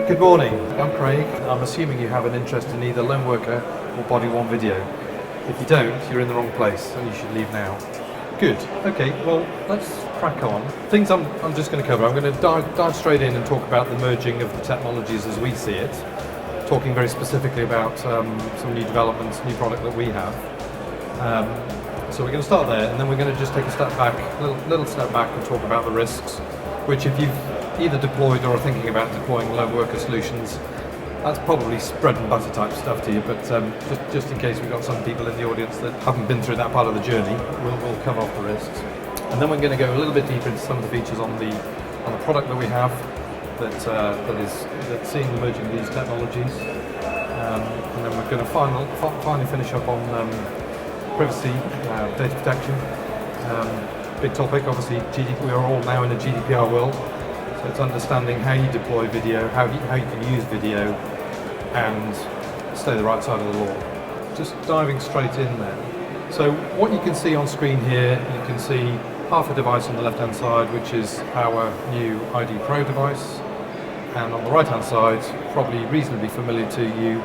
Good morning, I'm Craig. I'm assuming you have an interest in either lone worker or body-worn video. If you don't, you're in the wrong place and you should leave now. Good, okay, well let's crack on. Things I'm just going to cover. I'm going to dive straight in and talk about the merging of the technologies as we see it, talking very specifically about some new developments, new product that we have. So we're going to start there, and then we're going to just take a step back, little step back, and talk about the risks, which if you've either deployed or are thinking about deploying lone worker solutions, that's probably bread and butter type stuff to you, but just in case we've got some people in the audience that haven't been through that part of the journey, we'll cover off the risks. And then we're going to go a little bit deeper into some of the features on the product that we have that's seeing the merging of these technologies. And then we're going to finally finish up on privacy, data protection. Big topic, obviously. We are all now in a GDPR world, so it's understanding how you deploy video, how you can use video, and stay the right side of the law. Just diving straight in there. So what you can see on screen here, you can see half a device on the left-hand side, which is our new ID Pro device, and on the right-hand side, probably reasonably familiar to you,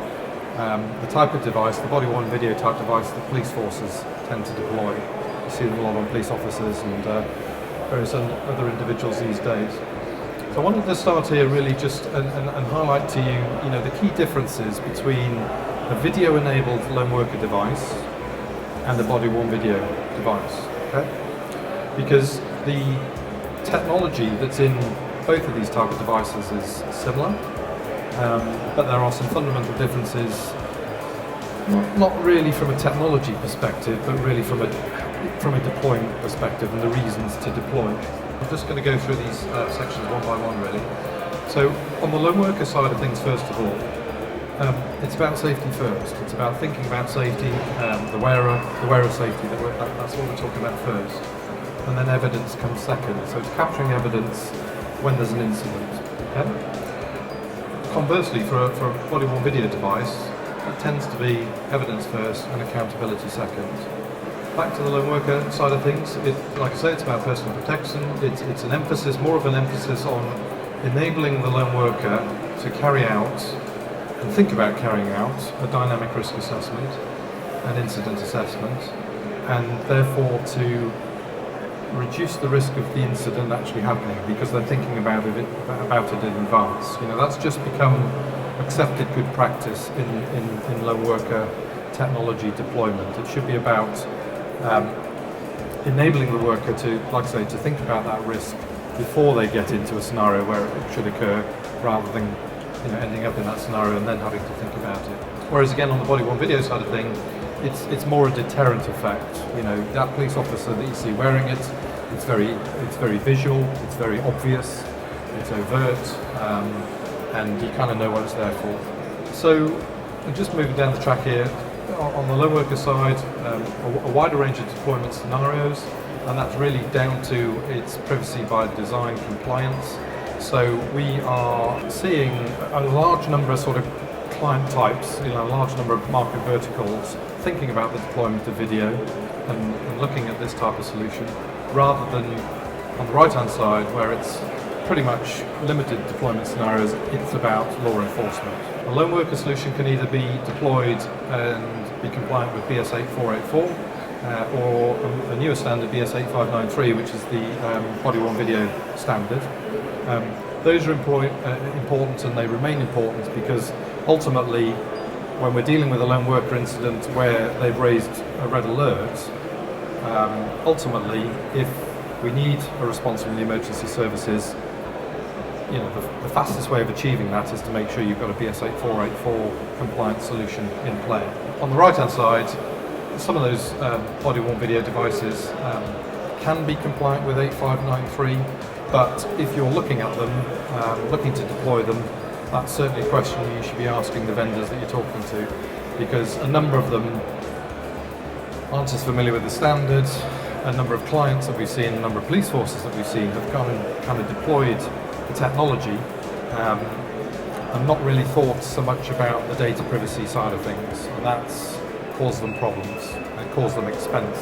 the type of device, the body-worn video type device that police forces tend to deploy. You see them a lot on police officers and various other individuals these days. So I wanted to start here really just and highlight to you, the key differences between a video-enabled lone worker device and a body-worn video device. Okay? Because the technology that's in both of these target devices is similar. But there are some fundamental differences, not really from a technology perspective, but really from a deployment perspective and the reasons to deploy. I'm just going to go through these sections one by one, really. So, on the lone worker side of things, first of all, it's about safety first. It's about thinking about safety, the wearer safety. That's what we're talking about first, and then evidence comes second. So it's capturing evidence when there's an incident. Okay? Conversely, for a body-worn video device, it tends to be evidence first and accountability second. Back to the lone worker side of things, like I say, it's about personal protection. It's an emphasis, more of an emphasis on enabling the lone worker to carry out and think about carrying out a dynamic risk assessment and incident assessment, and therefore to reduce the risk of the incident actually happening because they're thinking about it in advance. That's just become accepted good practice in lone worker technology deployment. It should be about enabling the worker to, like I say, to think about that risk before they get into a scenario where it should occur, rather than ending up in that scenario and then having to think about it. Whereas again, on the body-worn video side of thing, it's more a deterrent effect. That police officer that you see wearing it, it's very visual, it's very obvious, it's overt, and you kind of know what it's there for. So, just moving down the track here, on the lone worker side, a wider range of deployment scenarios, and that's really down to its privacy by design compliance. So we are seeing a large number of sort of client types, a large number of market verticals thinking about the deployment of video and looking at this type of solution, rather than on the right-hand side where it's pretty much limited deployment scenarios, it's about law enforcement. A lone worker solution can either be deployed and be compliant with BS 8484 or a newer standard, BS 8593, which is the body-worn video standard. Those are important, and they remain important because ultimately, when we're dealing with a lone worker incident where they've raised a red alert, ultimately, if we need a response from the emergency services, the fastest way of achieving that is to make sure you've got a BS 8484 compliant solution in play. On the right-hand side, some of those body-worn video devices can be compliant with 8593, but if you're looking at them, looking to deploy them, that's certainly a question you should be asking the vendors that you're talking to, because a number of them aren't as familiar with the standards. A number of clients that we've seen, a number of police forces that we've seen have gone and kind of deployed the technology and not really thought so much about the data privacy side of things, and that's caused them problems and caused them expense.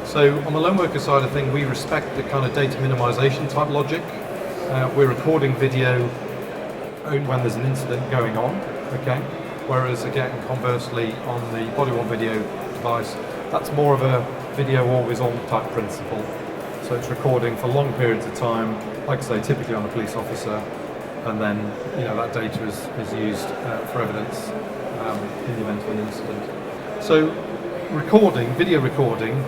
So on the lone worker side of things, we respect the kind of data minimization type logic. We're recording video only when there's an incident going on, okay? Whereas again, conversely, on the body-worn video device, that's more of a video always-on type principle. So it's recording for long periods of time, like I say, typically on a police officer, and then that data is used for evidence in the event of an incident. So recording, video recording,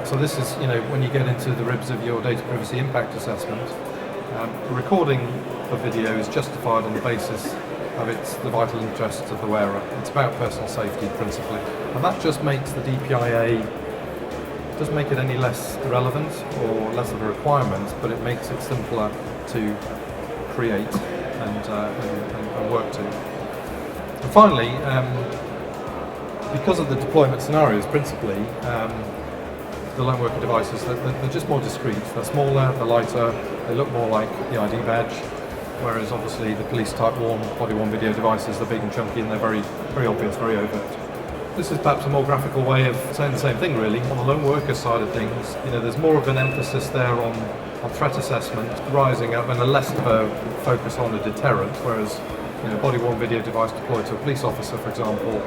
so this is when you get into the ribs of your data privacy impact assessment, recording of video is justified on the basis of the vital interests of the wearer. It's about personal safety principally, and that just makes the DPIA, doesn't make it any less relevant or less of a requirement, but it makes it simpler to create and work to. And finally, because of the deployment scenarios principally, the lone worker devices, they're just more discreet. They're smaller, they're lighter, they look more like the ID badge, whereas obviously the police type body-worn video devices, they're big and chunky and they're very, very obvious, very overt. This is perhaps a more graphical way of saying the same thing really. On the lone worker side of things, there's more of an emphasis there on threat assessment rising up and a less of a focus on a deterrent, whereas body-worn video device deployed to a police officer, for example,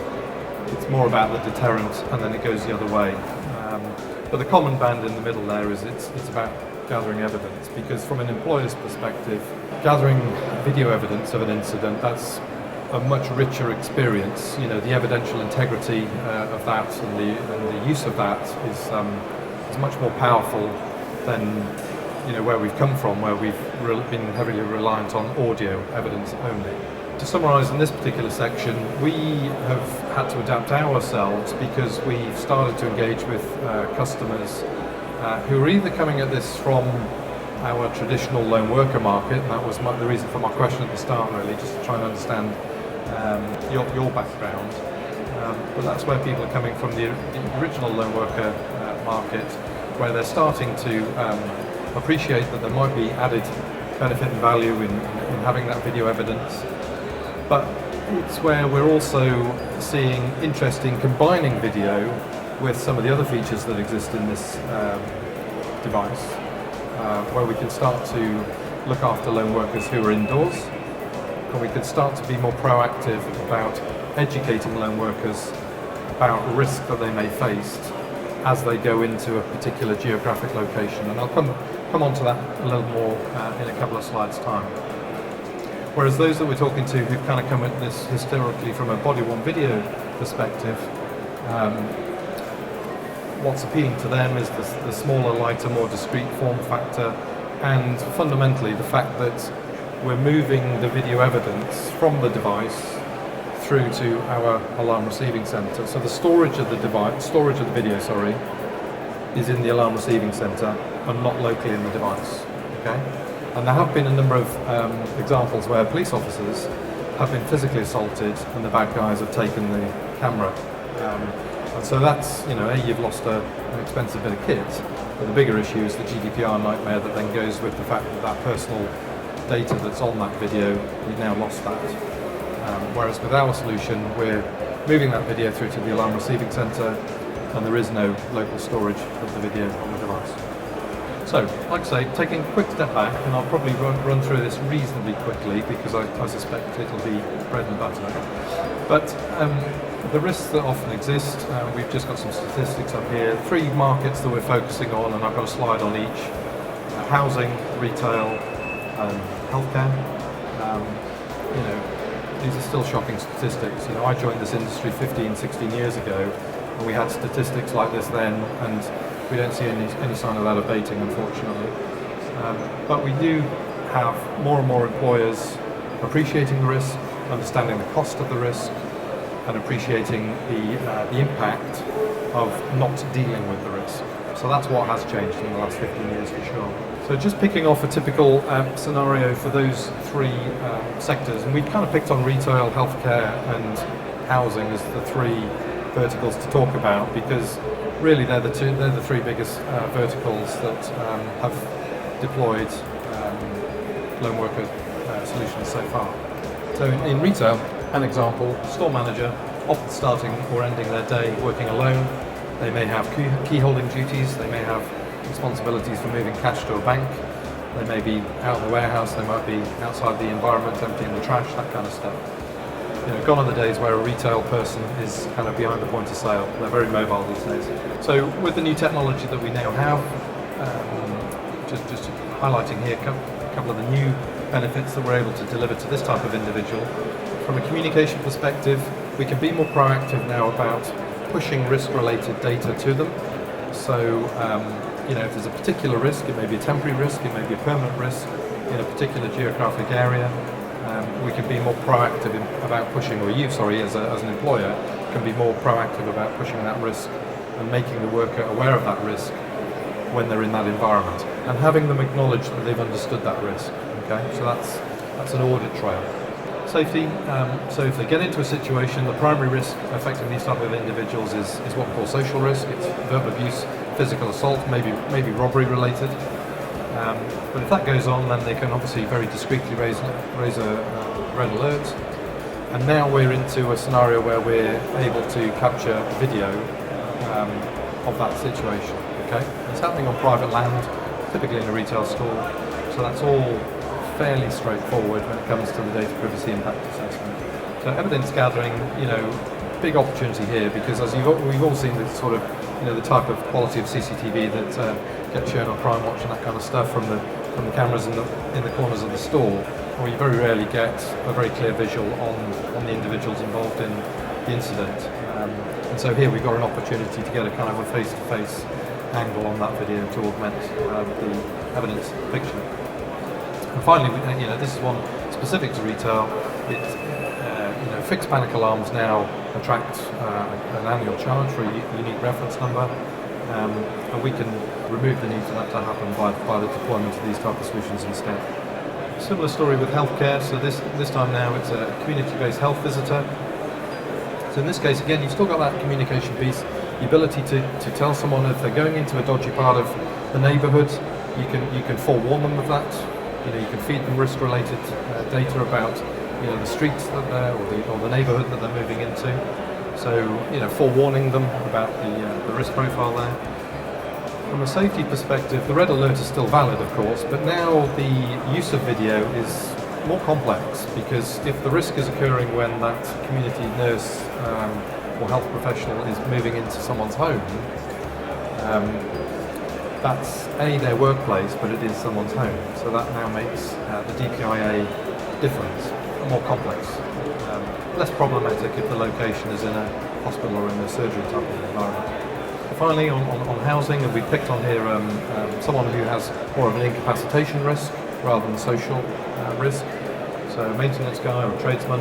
it's more about the deterrent and then it goes the other way. But the common band in the middle there is it's about gathering evidence, because from an employer's perspective, gathering video evidence of an incident, that's a much richer experience. The evidential integrity of that and the use of that is much more powerful than where we've come from, where we've been heavily reliant on audio evidence only. To summarise in this particular section, we have had to adapt ourselves because we've started to engage with customers who are either coming at this from our traditional lone worker market, and that was the reason for my question at the start really, just to try and understand your background. But that's where people are coming from, the original lone worker market, where they're starting to appreciate that there might be added benefit and value in having that video evidence. But it's where we're also seeing interest in combining video with some of the other features that exist in this device, where we can start to look after lone workers who are indoors, and we can start to be more proactive about educating lone workers about risk that they may face as they go into a particular geographic location. And I'll come on to that a little more in a couple of slides' time. Whereas those that we're talking to who've kind of come at this historically from a body-worn video perspective, what's appealing to them is the smaller, lighter, more discreet form factor, and fundamentally the fact that we're moving the video evidence from the device through to our alarm receiving center. So the storage of the video, is in the alarm receiving center and not locally in the device. Okay? And there have been a number of examples where police officers have been physically assaulted and the bad guys have taken the camera. And so that's, you've lost an expensive bit of kit, but the bigger issue is the GDPR nightmare that then goes with the fact that personal data that's on that video, you've now lost that. Whereas with our solution, we're moving that video through to the alarm receiving center and there is no local storage of the video on the device. So, like I say, taking a quick step back, and I'll probably run through this reasonably quickly because I suspect it'll be bread and butter. But the risks that often exist, we've just got some statistics up here. 3 markets that we're focusing on, and I've got a slide on each. Housing, retail, and healthcare. These are still shocking statistics. I joined this industry 15, 16 years ago, and we had statistics like this then, and we don't see any sign of that abating, unfortunately. But we do have more and more employers appreciating the risk, understanding the cost of the risk, and appreciating the impact of not dealing with the risk. So that's what has changed in the last 15 years for sure. So just picking off a typical scenario for those 3 sectors, and we've kind of picked on retail, healthcare, and housing as the 3 verticals to talk about because really they're the 3 biggest verticals that have deployed lone worker solutions so far. So in retail, an example, store manager, often starting or ending their day working alone. They may have key holding duties, they may have responsibilities for moving cash to a bank, They may be out in the warehouse, they might be outside the environment emptying the trash, that kind of stuff. Gone are the days where a retail person is kind of behind the point of sale. They're very mobile these days. So with the new technology that we now have, just highlighting here a couple of the new benefits that we're able to deliver to this type of individual. From a communication perspective, we can be more proactive now about pushing risk-related data to them. So, if there's a particular risk, it may be a temporary risk, it may be a permanent risk in a particular geographic area, we can be more proactive about pushing, or you, as an employer, can be more proactive about pushing that risk and making the worker aware of that risk when they're in that environment, and having them acknowledge that they've understood that risk. Okay, so that's an audit trail. Safety, so if they get into a situation, the primary risk affecting these type of individuals is what we call social risk. It's verbal abuse, physical assault, maybe robbery related. But if that goes on, then they can obviously very discreetly raise a red alert. And now we're into a scenario where we're able to capture video of that situation. Okay, it's happening on private land, typically in a retail store. So that's all fairly straightforward when it comes to the data privacy impact assessment. So evidence gathering, big opportunity here, because as we've all seen the sort of, the type of quality of CCTV that gets shown on Crime Watch and that kind of stuff from the cameras in the corners of the store, where you very rarely get a very clear visual on the individuals involved in the incident. And so here we've got an opportunity to get a kind of a face-to-face angle on that video to augment the evidence picture. And finally, this is one specific to retail. Fixed panic alarms now attract an annual charge for a unique reference number, and we can remove the need for that to happen by the deployment of these type of solutions instead. Similar story with healthcare. So this time now it's a community-based health visitor. So in this case, again, you've still got that communication piece, the ability to tell someone if they're going into a dodgy part of the neighbourhood. You can forewarn them of that. You can feed them risk-related data about the streets that they're, or the neighbourhood that they're moving into. So forewarning them about the risk profile there. From a safety perspective, the red alert is still valid, of course, but now the use of video is more complex, because if the risk is occurring when that community nurse or health professional is moving into someone's home, that's their workplace, but it is someone's home. So that now makes the DPIA different, more complex, less problematic if the location is in a hospital or in a surgery type of environment. Finally, on housing, and we picked on here someone who has more of an incapacitation risk rather than social risk. So a maintenance guy or a tradesman,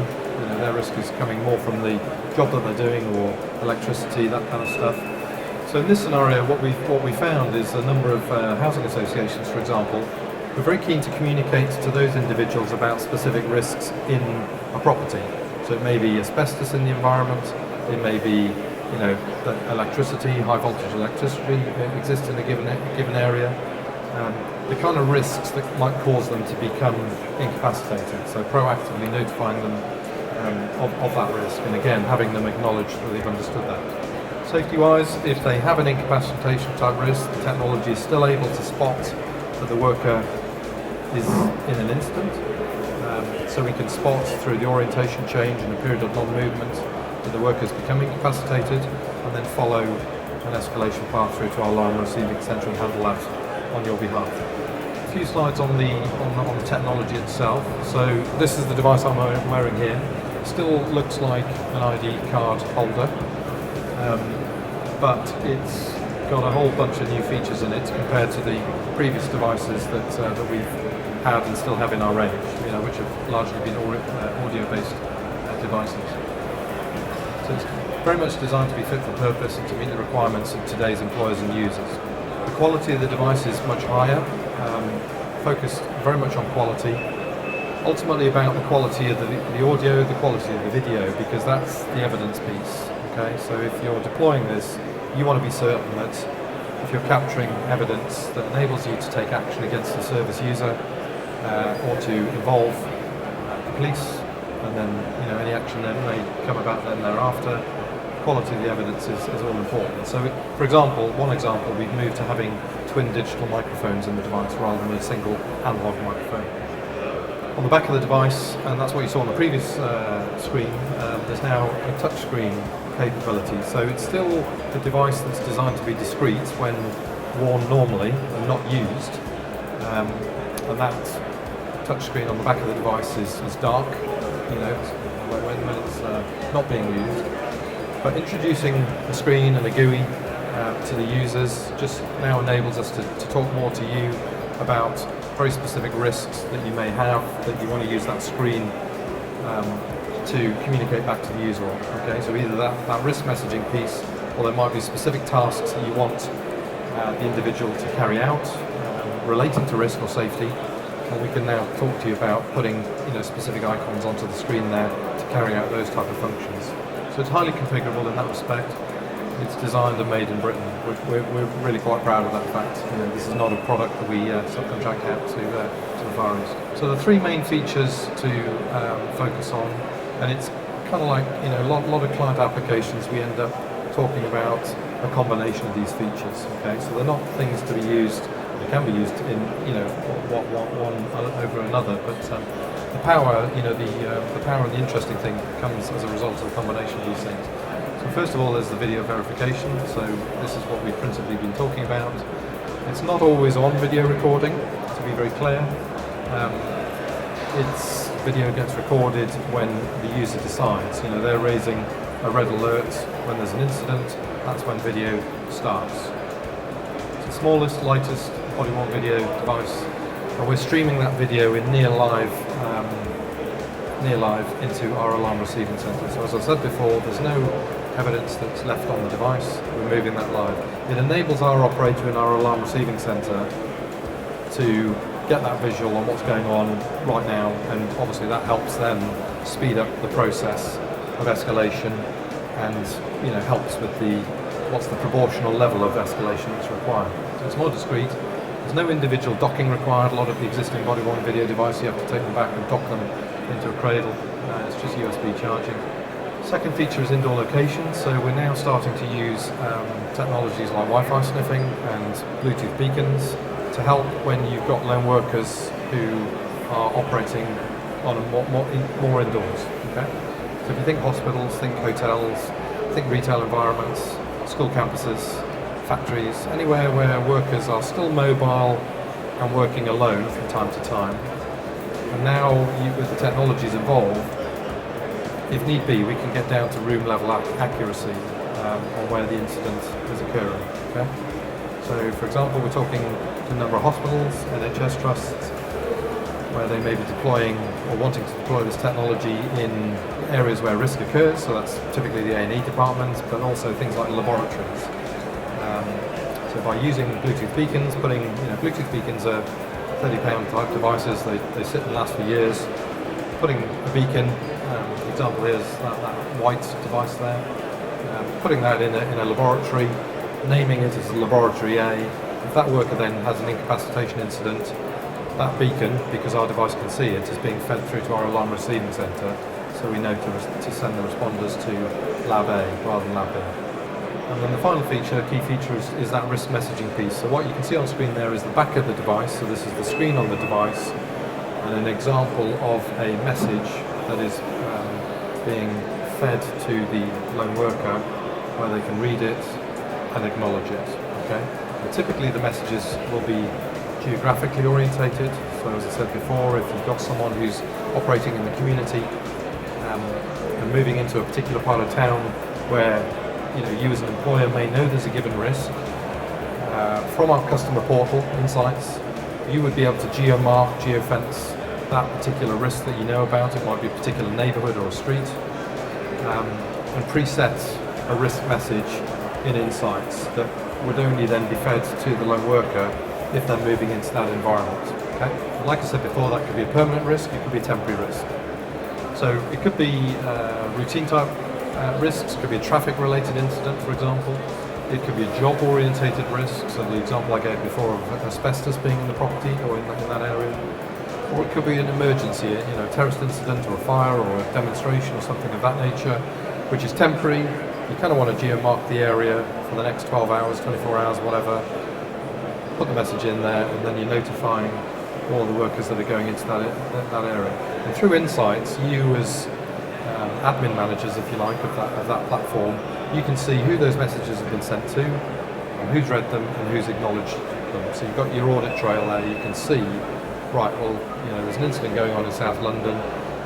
their risk is coming more from the job that they're doing, or electricity, that kind of stuff. So in this scenario, what we found is a number of housing associations, for example, were very keen to communicate to those individuals about specific risks in a property. So it may be asbestos in the environment, it may be that electricity, high voltage electricity exists in a given area, the kind of risks that might cause them to become incapacitated. So proactively notifying them of that risk, and again having them acknowledge that they've understood that. Safety-wise, if they have an incapacitation type risk, the technology is still able to spot that the worker is in an incident. So we can spot through the orientation change and a period of non-movement that the worker is becoming incapacitated, and then follow an escalation path through to our alarm receiving centre and handle that on your behalf. A few slides on the technology itself. So this is the device I'm wearing here. It still looks like an ID card holder, but it's got a whole bunch of new features in it compared to the previous devices that we've had and still have in our range, which have largely been audio-based devices. So it's very much designed to be fit for purpose and to meet the requirements of today's employers and users. The quality of the device is much higher, focused very much on quality, ultimately about the quality of the audio, the quality of the video, because that's the evidence piece. Okay, so if you're deploying this, you want to be certain that if you're capturing evidence that enables you to take action against the service user, or to involve the police, and then any action that may come about then thereafter, quality of the evidence is all important. So for example, one example, we've moved to having twin digital microphones in the device rather than a single analog microphone. On the back of the device, and that's what you saw on the previous screen, there's now a touchscreen capability. So it's still a device that's designed to be discreet when worn normally and not used. And that touchscreen on the back of the device is dark, when it's not being used. But introducing a screen and a GUI to the users just now enables us to talk more to you about very specific risks that you may have, that you want to use that screen to communicate back to the user on. Okay, so either that risk messaging piece, or there might be specific tasks that you want the individual to carry out relating to risk or safety, and we can now talk to you about putting specific icons onto the screen there to carry out those type of functions. So it's highly configurable in that respect. It's designed and made in Britain. We're really quite proud of that fact. This is not a product that we subcontract out to the Far East. So the three main features to focus on, and it's kind of like a lot of client applications, we end up talking about a combination of these features. Okay, so they're not things to be used. They can be used in one over another, but the power, the power and the interesting thing comes as a result of the combination of these things. So first of all, there's the video verification. So this is what we've principally been talking about. It's not always on video recording, to be very clear. Video gets recorded when the user decides. They're raising a red alert when there's an incident. That's when video starts. It's the smallest, lightest body-worn video device, and we're streaming that video in near live into our alarm receiving center. So as I said before, there's no evidence that's left on the device. We're moving that live. It enables our operator in our alarm receiving center to get that visual on what's going on right now, and obviously that helps them speed up the process of escalation, and helps with what's the proportional level of escalation that's required. So it's more discreet. There's no individual docking required. A lot of the existing body-worn video devices, you have to take them back and dock them into a cradle. It's just USB charging. Second feature is indoor location. So we're now starting to use technologies like Wi-Fi sniffing and Bluetooth beacons to help when you've got lone workers who are operating on more indoors. Okay? So if you think hospitals, think hotels, think retail environments, school campuses, factories, anywhere where workers are still mobile and working alone from time to time. And now, with the technologies involved, if need be, we can get down to room level accuracy on where the incident is occurring. Okay? So, for example, we're talking to a number of hospitals, NHS trusts, where they may be deploying or wanting to deploy this technology in areas where risk occurs. So that's typically the A&E departments, but also things like laboratories. So by using Bluetooth beacons, Bluetooth beacons are £30 type devices. They sit and last for years. Putting a beacon, the example here is that white device there. Putting that in a laboratory, naming it as laboratory A. If that worker then has an incapacitation incident, that beacon, because our device can see it, is being fed through to our alarm receiving centre, so we know to send the responders to Lab A rather than Lab B. And then the final feature, key feature, is that risk messaging piece. So what you can see on screen there is the back of the device. So this is the screen on the device, and an example of a message that is being fed to the lone worker, where they can read it and acknowledge it. Okay. And typically the messages will be geographically orientated. So as I said before, if you've got someone who's operating in the community and moving into a particular part of town where you as an employer may know there's a given risk, from our customer portal insights, you would be able to geofence that particular risk that you know about. It might be a particular neighbourhood or a street, and preset a risk message in insights that would only then be fed to the lone worker if they're moving into that environment. Okay? Like I said before, that could be a permanent risk, it could be a temporary risk. So it could be routine type risks, it could be a traffic related incident, for example. It could be a job orientated risk, so the example I gave before of asbestos being in the property or in that area. Or it could be an emergency, a terrorist incident or a fire or a demonstration or something of that nature, which is temporary. You kind of want to geomark the area for the next 12 hours, 24 hours, whatever. put the message in there, and then you're notifying all the workers that are going into that area. And through Insights, you as admin managers, if you like, of that platform, you can see who those messages have been sent to, and who's read them, and who's acknowledged them. So you've got your audit trail there. You can see, right, well, there's an incident going on in South London.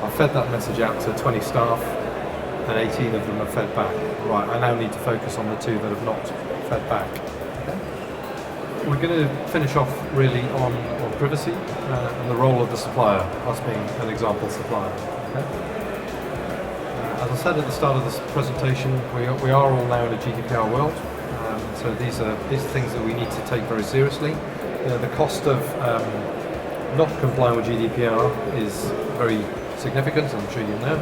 I've fed that message out to 20 staff, and 18 of them have fed back. Right, I now need to focus on the 2 that have not fed back. Okay. We're going to finish off really on privacy and the role of the supplier, us being an example supplier. Okay. As I said at the start of this presentation, we are all now in a GDPR world, so these are things that we need to take very seriously. The cost of not complying with GDPR is very significant, I'm sure you know.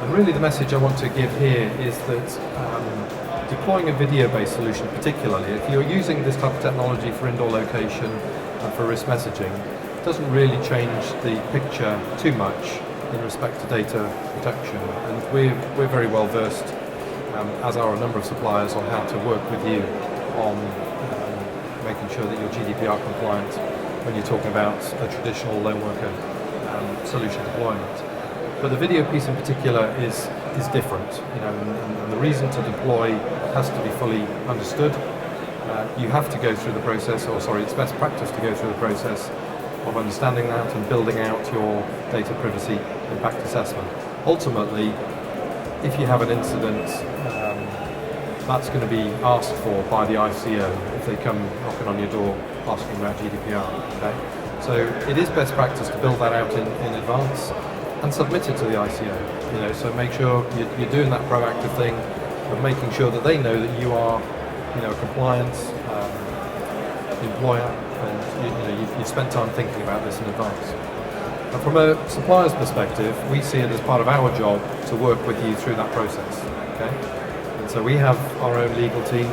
And really the message I want to give here is that deploying a video-based solution particularly, if you're using this type of technology for indoor location and for risk messaging, it doesn't really change the picture too much in respect to data protection. And we're very well versed, as are a number of suppliers, on how to work with you on making sure that you're GDPR compliant when you're talking about a traditional lone worker solution deployment. But the video piece in particular is different, and the reason to deploy has to be fully understood. You have to go through the process, it's best practice to go through the process of understanding that and building out your data privacy impact assessment. Ultimately, if you have an incident, that's going to be asked for by the ICO if they come knocking on your door asking about GDPR. Okay? So it is best practice to build that out in advance and submit it to the ICO. So make sure you're doing that proactive thing of making sure that they know that you are, a compliant employer, and you've spent time thinking about this in advance. And from a supplier's perspective, we see it as part of our job to work with you through that process. Okay? And so we have our own legal team.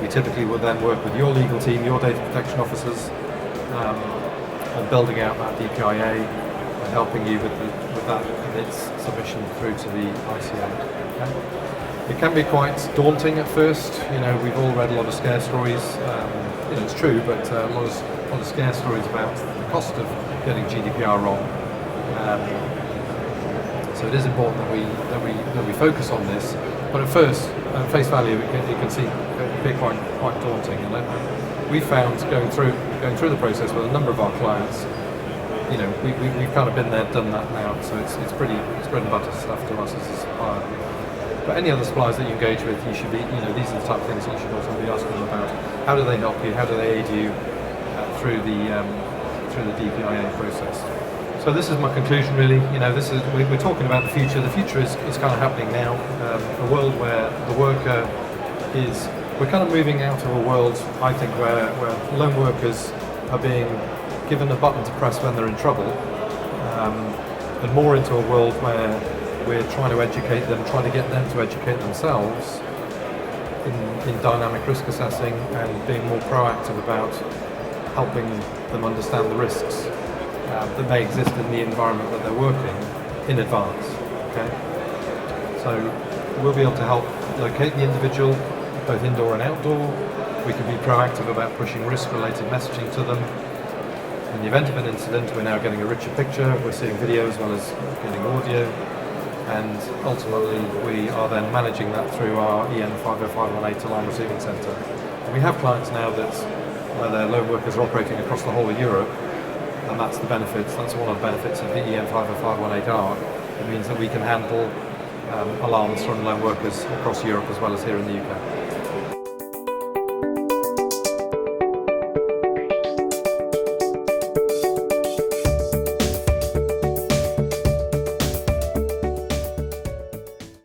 We typically will then work with your legal team, your data protection officers, and building out that DPIA and helping you with that and its submission through to the ICO. Okay? It can be quite daunting at first. We've all read a lot of scare stories. It's true, but a lot of scare stories about the cost of getting GDPR wrong. So it is important that we focus on this. But at first, at face value, it can seem be quite daunting. And we found going through the process with a number of our clients, we've kind of been there, done that now. So it's bread and butter stuff to us as a supplier. But any other suppliers that you engage with, you should be, these are the type of things that you should also be asking them about. How do they help you? How do they aid you through the DPIA process? So this is my conclusion, really. We're talking about the future. The future is kind of happening now. A world where the worker is. We're kind of moving out of a world, I think, where lone workers are being given a button to press when they're in trouble, and more into a world where we're trying to educate them, trying to get them to educate themselves in dynamic risk assessing and being more proactive about helping them understand the risks that may exist in the environment that they're working in advance. Okay, so we'll be able to help locate the individual, both indoor and outdoor. We can be proactive about pushing risk-related messaging to them. In the event of an incident, we're now getting a richer picture. We're seeing video as well as getting audio. And ultimately, we are then managing that through our EN 50518 alarm receiving centre. And we have clients now where their lone workers are operating across the whole of Europe, and that's the benefits. That's one of the benefits of the EN 50518R. It means that we can handle alarms from lone workers across Europe as well as here in the UK.